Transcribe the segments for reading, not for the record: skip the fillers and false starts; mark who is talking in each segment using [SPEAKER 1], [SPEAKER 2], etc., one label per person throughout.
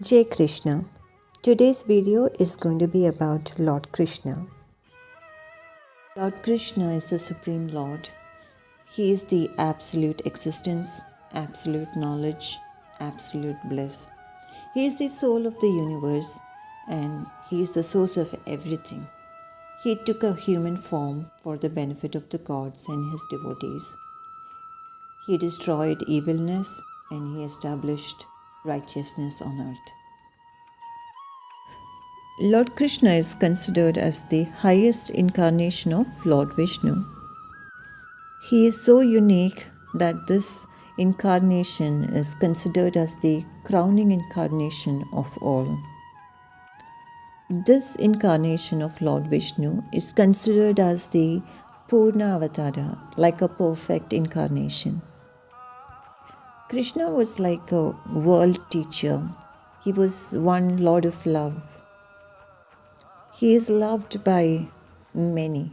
[SPEAKER 1] Jai Krishna. Today's video is going to be about Lord Krishna. Lord Krishna is the Supreme Lord. He is the absolute existence, absolute knowledge, absolute bliss. He is the soul of the universe and He is the source of everything. He took a human form for the benefit of the gods and His devotees. He destroyed evilness and He established righteousness on earth. Lord Krishna is considered as the highest incarnation of Lord Vishnu. He is so unique that this incarnation is considered as the crowning incarnation of all. This incarnation of Lord Vishnu is considered as the Purna Avatara, like a perfect incarnation. Krishna was like a world teacher. He was one Lord of love. He is loved by many.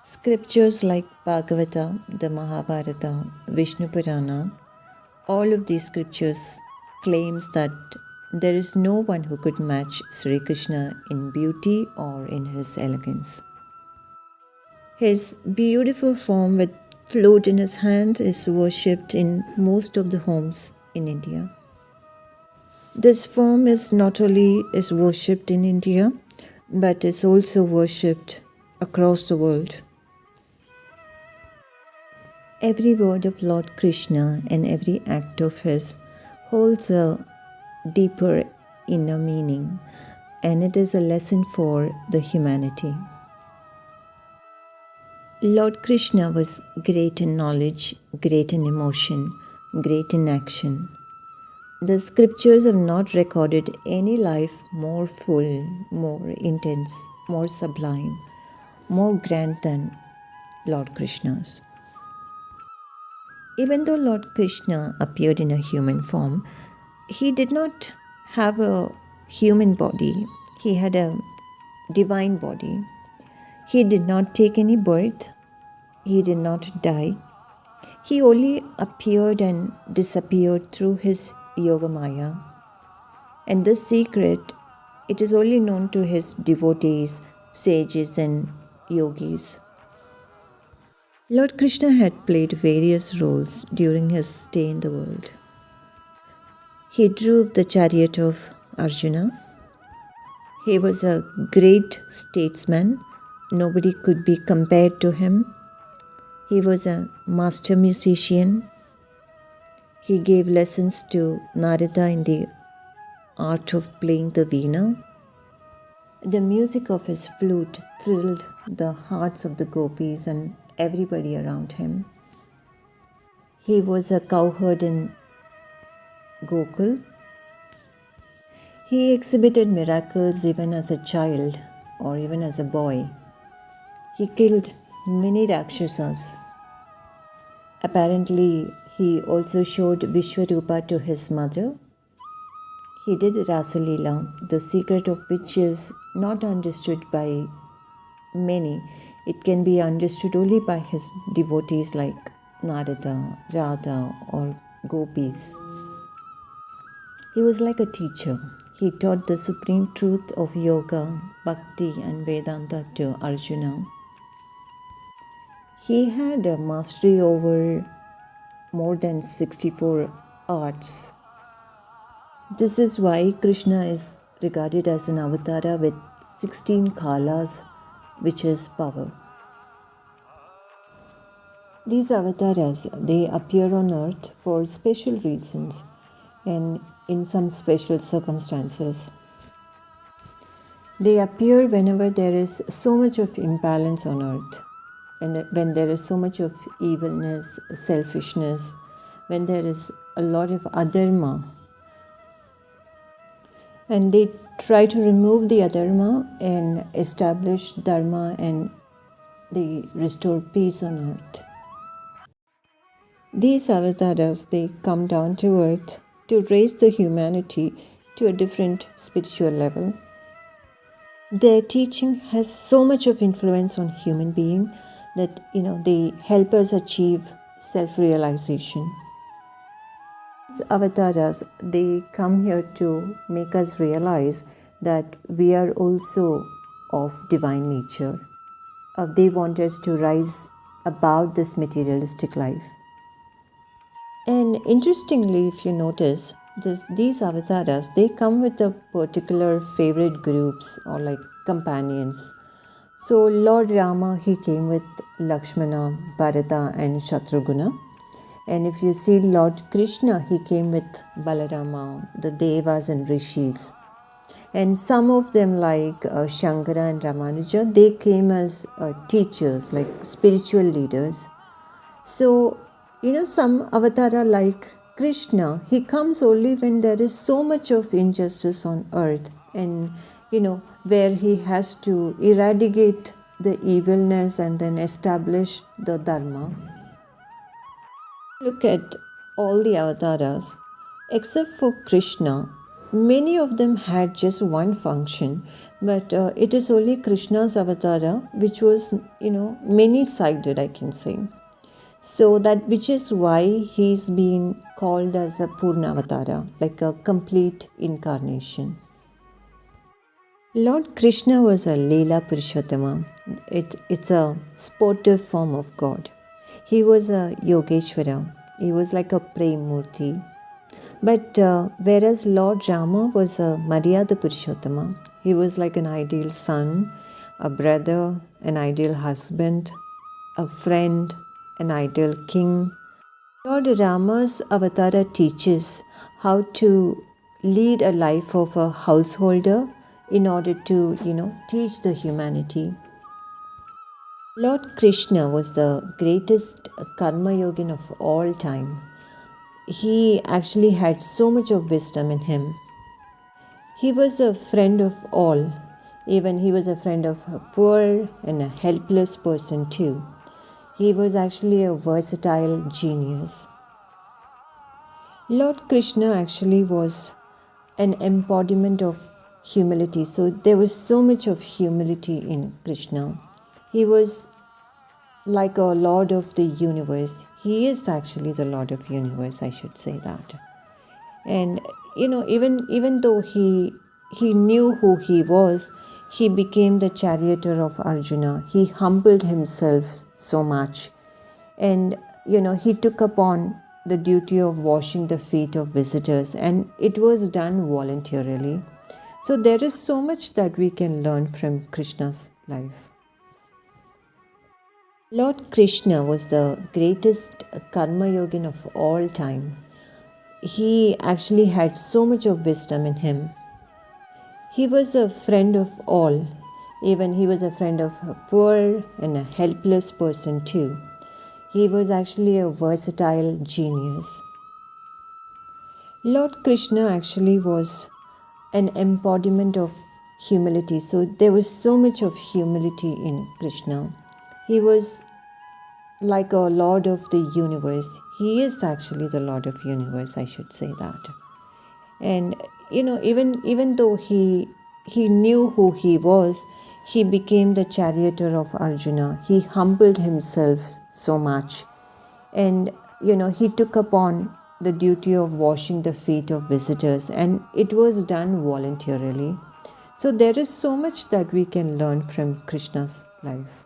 [SPEAKER 1] Scriptures like Bhagavata, the Mahabharata, Vishnu Purana, all of these scriptures claims that there is no one who could match Sri Krishna in beauty or in his elegance. His beautiful form with flute in his hand is worshipped in most of the homes in India. This form is not only is worshipped in India, but is also worshipped across the world. Every word of Lord Krishna and every act of his holds a deeper inner meaning, and it is a lesson for the humanity. Lord Krishna was great in knowledge, great in emotion, great in action. The scriptures have not recorded any life more full, more intense, more sublime, more grand than Lord Krishna's. Even though Lord Krishna appeared in a human form, he did not have a human body. He had a divine body. He did not take any birth. He did not die. He only appeared and disappeared through his Yogamaya. And this secret, it is only known to his devotees, sages and yogis. Lord Krishna had played various roles during his stay in the world. He drove the chariot of Arjuna. He was a great statesman. Nobody could be compared to him. He was a master musician. He gave lessons to Narada in the art of playing the veena. The music of his flute thrilled the hearts of the gopis and everybody around him. He was a cowherd in Gokul. He exhibited miracles even as a child or even as a boy. He killed many Rakshasas. Apparently, he also showed Vishwarupa to his mother. He did Rasa Leela, the secret of which is not understood by many. It can be understood only by his devotees like Narada, Radha, or gopis. He was like a teacher. He taught the supreme truth of yoga, bhakti, and Vedanta to Arjuna. He had a mastery over more than 64 arts. This is why Krishna is regarded as an avatara with 16 kalas, which is power. These avatars, they appear on earth for special reasons and in some special circumstances. They appear whenever there is so much of imbalance on earth, and when there is so much of evilness, selfishness, when there is a lot of adharma. And they try to remove the adharma and establish dharma, and they restore peace on earth. These avatars, they come down to earth to raise the humanity to a different spiritual level. Their teaching has so much of influence on human being that they help us achieve self-realization. These avatars, they come here to make us realize that we are also of divine nature. They want us to rise above this materialistic life. And interestingly, if you notice, these avatars, they come with a particular favorite groups or like companions. So Lord Rama, he came with Lakshmana, Bharata and Shatrughna. And if you see Lord Krishna, he came with Balarama, the Devas and Rishis. And some of them like Shankara and Ramanuja, they came as teachers, like spiritual leaders. So, some avatara like Krishna, he comes only when there is so much of injustice on earth and, where he has to eradicate the evilness and then establish the Dharma. Look at all the avatars, except for Krishna. Many of them had just one function, but it is only Krishna's avatara which was, many sided, I can say. So that which is why he's been called as a Purnavatara, like a complete incarnation. Lord Krishna was a Leela Purushottama. It's a sportive form of God. He was a Yogeshwara. He was like a Premurti. But whereas Lord Rama was a Maryada Purushottama, he was like an ideal son, a brother, an ideal husband, a friend, an ideal king. Lord Rama's avatara teaches how to lead a life of a householder in order to, teach the humanity. Lord Krishna was the greatest karma yogin of all time. He actually had so much of wisdom in him. He was a friend of all. Even he was a friend of a poor and a helpless person too. He was actually a versatile genius. Lord Krishna actually was an embodiment of humility. So there was so much of humility in Krishna. He was like a Lord of the universe. He is actually the Lord of universe, I should say that. And even though he knew who he was, he became the charioteer of Arjuna. He humbled himself so much. And he took upon the duty of washing the feet of visitors, and it was done voluntarily. So there is so much that we can learn from Krishna's life. Lord Krishna was the greatest karma yogin of all time. He actually had so much of wisdom in him. He was a friend of all. Even he was a friend of a poor and a helpless person too. He was actually a versatile genius. Lord Krishna actually was an embodiment of humility. So there was so much of humility in Krishna. He was like a Lord of the universe. He is actually the Lord of universe, I should say that. And even though he knew who he was, he became the charioteer of Arjuna. He humbled himself so much. And he took upon the duty of washing the feet of visitors, and it was done voluntarily. So there is so much that we can learn from Krishna's life.